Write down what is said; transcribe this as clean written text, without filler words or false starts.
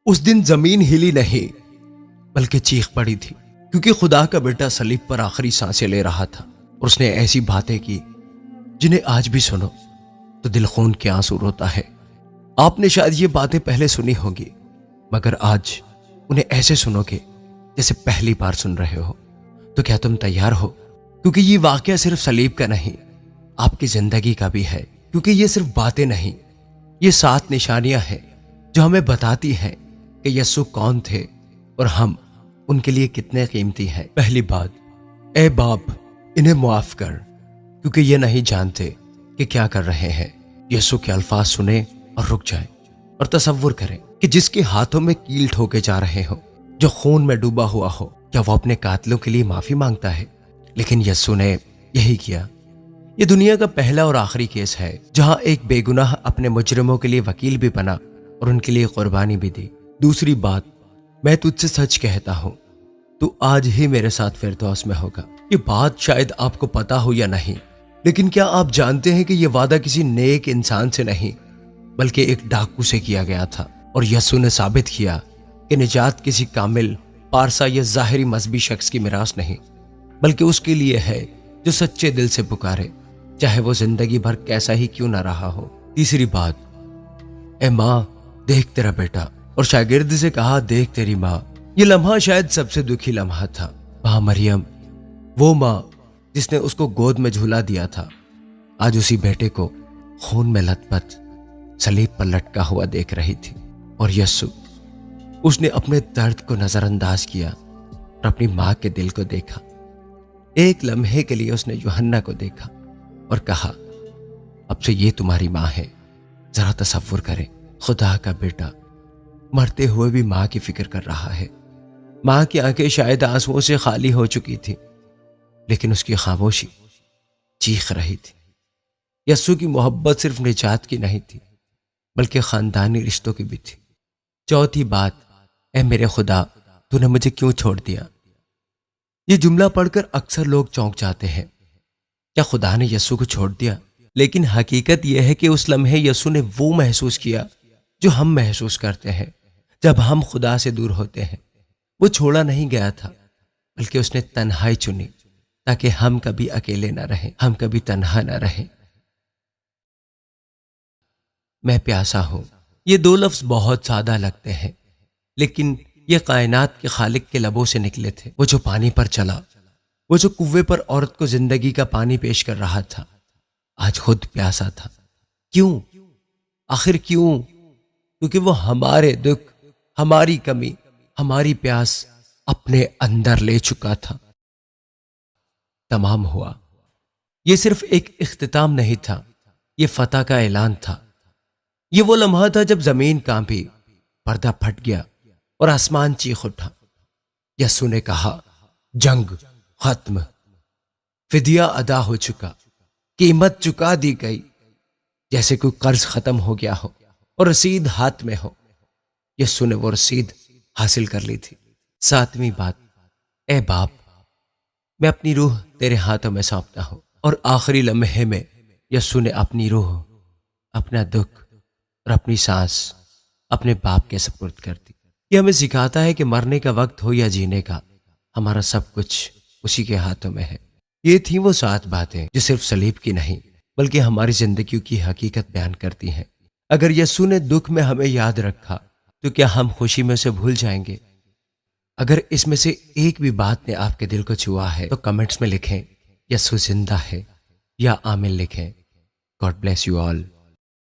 اس دن زمین ہلی نہیں بلکہ چیخ پڑی تھی، کیونکہ خدا کا بیٹا صلیب پر آخری سانسیں لے رہا تھا، اور اس نے ایسی باتیں کی جنہیں آج بھی سنو تو دل خون کے آنسو روتا ہے۔ آپ نے شاید یہ باتیں پہلے سنی ہوں گی، مگر آج انہیں ایسے سنو گے جیسے پہلی بار سن رہے ہو۔ تو کیا تم تیار ہو؟ کیونکہ یہ واقعہ صرف صلیب کا نہیں، آپ کی زندگی کا بھی ہے۔ کیونکہ یہ صرف باتیں نہیں، یہ 7 نشانیاں ہیں جو ہمیں بتاتی ہیں کہ یسوع کون تھے اور ہم ان کے لیے کتنے قیمتی ہیں۔ پہلی بات، اے باپ انہیں معاف کر، کیونکہ یہ نہیں جانتے کہ کیا کر رہے ہیں۔ یسوع کے الفاظ سنیں اور رک جائیں اور تصور کریں کہ جس کے ہاتھوں میں کیل ٹھوکے جا رہے ہوں، جو خون میں ڈوبا ہوا ہو، کیا وہ اپنے قاتلوں کے لیے معافی مانگتا ہے؟ لیکن یسوع نے یہی کیا۔ یہ دنیا کا پہلا اور آخری کیس ہے جہاں ایک بے گناہ اپنے مجرموں کے لیے وکیل بھی بنا اور ان کے لیے قربانی بھی دی۔ دوسری بات، میں تجھ سے سچ کہتا ہوں تو آج ہی میرے ساتھ فردوس میں ہوگا۔ یہ بات شاید آپ کو پتا ہو یا نہیں، لیکن کیا آپ جانتے ہیں کہ یہ وعدہ کسی نیک انسان سے نہیں بلکہ ایک ڈاکو سے کیا گیا تھا، اور یسوع نے ثابت کیا کہ نجات کسی کامل، پارسا یا ظاہری مذہبی شخص کی میراث نہیں، بلکہ اس کے لیے ہے جو سچے دل سے پکارے، چاہے وہ زندگی بھر کیسا ہی کیوں نہ رہا ہو۔ تیسری بات، اے ماں دیکھ تیرا بیٹا، اور شاگرد سے کہا دیکھ تیری ماں۔ یہ لمحہ شاید سب سے دکھی لمحہ تھا۔ ماں مریم، وہ ماں جس نے اس کو گود میں جھولا دیا تھا، آج اسی بیٹے کو خون میں لت پت صلیب پر لٹکا ہوا دیکھ رہی تھی۔ اور یسوع، اس نے اپنے درد کو نظر انداز کیا اور اپنی ماں کے دل کو دیکھا۔ ایک لمحے کے لیے اس نے یوحنا کو دیکھا اور کہا اب سے یہ تمہاری ماں ہے۔ ذرا تصور کریں، خدا کا بیٹا مرتے ہوئے بھی ماں کی فکر کر رہا ہے۔ ماں کی آنکھیں شاید آنسوؤں سے خالی ہو چکی تھی، لیکن اس کی خاموشی چیخ رہی تھی۔ یسوع کی محبت صرف نجات کی نہیں تھی بلکہ خاندانی رشتوں کی بھی تھی۔ چوتھی بات، اے میرے خدا تو نے مجھے کیوں چھوڑ دیا؟ یہ جملہ پڑھ کر اکثر لوگ چونک جاتے ہیں۔ کیا خدا نے یسوع کو چھوڑ دیا؟ لیکن حقیقت یہ ہے کہ اس لمحے یسوع نے وہ محسوس کیا جو ہم محسوس کرتے ہیں جب ہم خدا سے دور ہوتے ہیں۔ وہ چھوڑا نہیں گیا تھا بلکہ اس نے تنہائی چنی تاکہ ہم کبھی اکیلے نہ رہیں، ہم کبھی تنہا نہ رہیں۔ میں پیاسا ہوں، یہ 2 لفظ بہت سادہ لگتے ہیں، لیکن یہ کائنات کے خالق کے لبوں سے نکلے تھے۔ وہ جو پانی پر چلا، وہ جو کنویں پر عورت کو زندگی کا پانی پیش کر رہا تھا، آج خود پیاسا تھا۔ کیوں؟ آخر کیوں؟ کیونکہ وہ ہمارے دکھ، ہماری کمی، ہماری پیاس اپنے اندر لے چکا تھا۔ تمام ہوا۔ یہ صرف ایک اختتام نہیں تھا، یہ فتح کا اعلان تھا۔ یہ وہ لمحہ تھا جب زمین کانپی، پردہ پھٹ گیا اور آسمان چیخ اٹھا۔ یسوع نے کہا جنگ ختم، فدیہ ادا ہو چکا، قیمت چکا دی گئی، جیسے کوئی قرض ختم ہو گیا ہو اور رسید ہاتھ میں ہو۔ یسوع نے وہ رسید حاصل کر لی تھی۔ 7ویں بات، اے باپ میں اپنی روح تیرے ہاتھوں میں سونپتا ہوں۔ اور آخری لمحے میں یسوع نے اپنی روح، اپنا دکھ اور اپنی سانس اپنے باپ کے سپرد کر دی۔ یہ ہمیں سکھاتا ہے کہ مرنے کا وقت ہو یا جینے کا، ہمارا سب کچھ اسی کے ہاتھوں میں ہے۔ یہ تھیں وہ 7 باتیں جو صرف صلیب کی نہیں بلکہ ہماری زندگیوں کی حقیقت بیان کرتی ہیں۔ اگر یسوع نے دکھ میں ہمیں یاد رکھا تو کیا ہم خوشی میں اسے بھول جائیں گے؟ اگر اس میں سے ایک بھی بات نے آپ کے دل کو چھوا ہے تو کمنٹس میں لکھیں یسوع زندہ ہے یا آمین لکھیں۔ God bless you all.